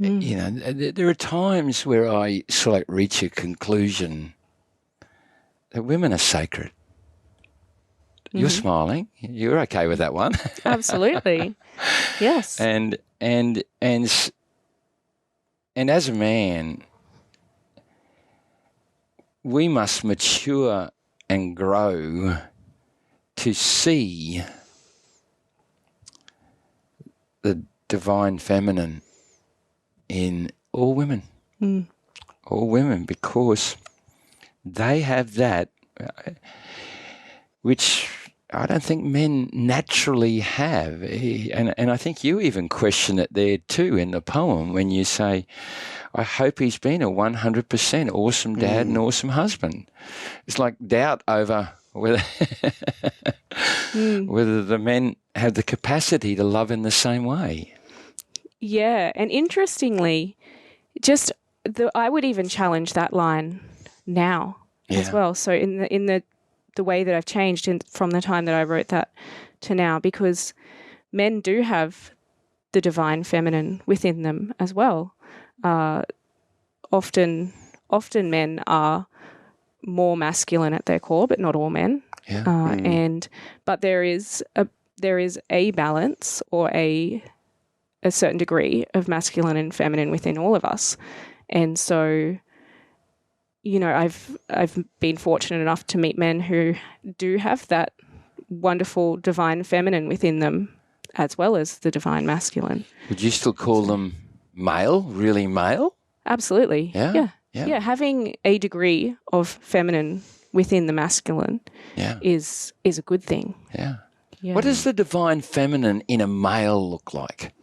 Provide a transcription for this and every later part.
you know, there are times where I sort of like reach a conclusion that women are sacred. You're smiling. You're okay with that one. Absolutely. Yes. And as a man, we must mature and grow to see the divine feminine in all women. All women, because they have that which I don't think men naturally have. And I think you even question it there too in the poem when you say, I hope he's been a 100% awesome dad and awesome husband. It's like doubt over whether whether the men have the capacity to love in the same way. Yeah, and interestingly, I would even challenge that line now as well. So in the way that I've changed from the time that I wrote that to now, because men do have the divine feminine within them as well. Often men are more masculine at their core, but not all men. Yeah. But there is a balance or a certain degree of masculine and feminine within all of us. And so, you know, I've been fortunate enough to meet men who do have that wonderful divine feminine within them as well as the divine masculine. Would you still call them male, really male? Absolutely. Yeah. Having a degree of feminine within the masculine is a good thing. Yeah. What does the divine feminine in a male look like?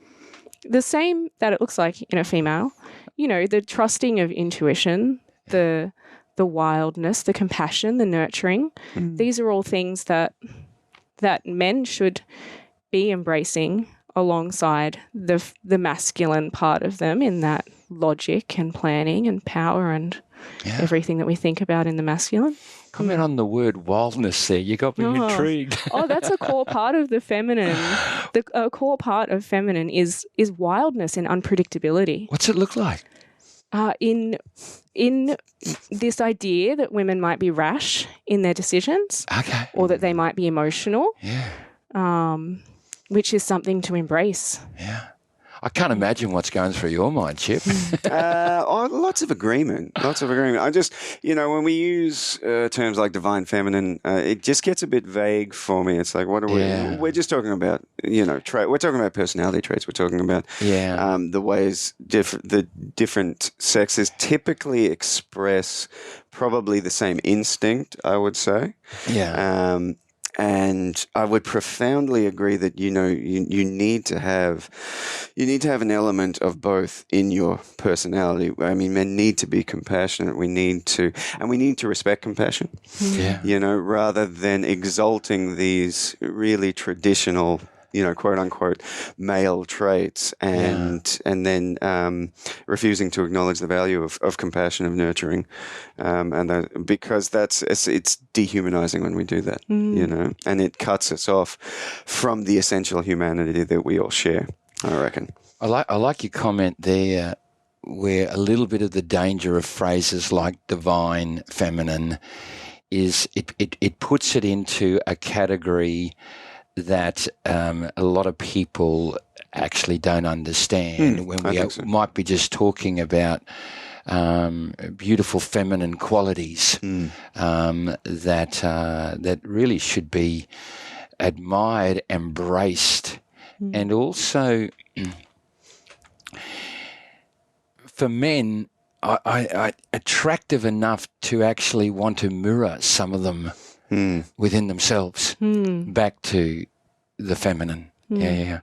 The same that it looks like in a female. You know, the trusting of intuition, the wildness, the compassion, the nurturing. These are all things that men should be embracing alongside the masculine part of them in that logic and planning and power and everything that we think about in the masculine. Comment on the word wildness there. You got me intrigued. That's a core part of the feminine. A core part of feminine is wildness and unpredictability. What's it look like? In this idea that women might be rash in their decisions, or that they might be emotional, which is something to embrace. Yeah. I can't imagine what's going through your mind, Chip. Lots of agreement. I just, when we use terms like divine feminine, it just gets a bit vague for me. It's like, what are we? We're just talking about, we're talking about personality traits. We're talking about the ways the different sexes typically express probably the same instinct, I would say. Yeah. And I would profoundly agree that you need to have an element of both in your personality. I mean, men need to be compassionate. We need to respect compassion. Rather than exalting these really traditional, quote unquote, male traits and then refusing to acknowledge the value of compassion, of nurturing, because it's dehumanizing when we do that, and it cuts us off from the essential humanity that we all share, I reckon. I like your comment there, where a little bit of the danger of phrases like divine feminine is it puts it into a category that a lot of people actually don't understand when we might be just talking about beautiful feminine qualities that really should be admired, embraced, and also for men, I attractive enough to actually want to mirror some of them within themselves back to the feminine. Yeah.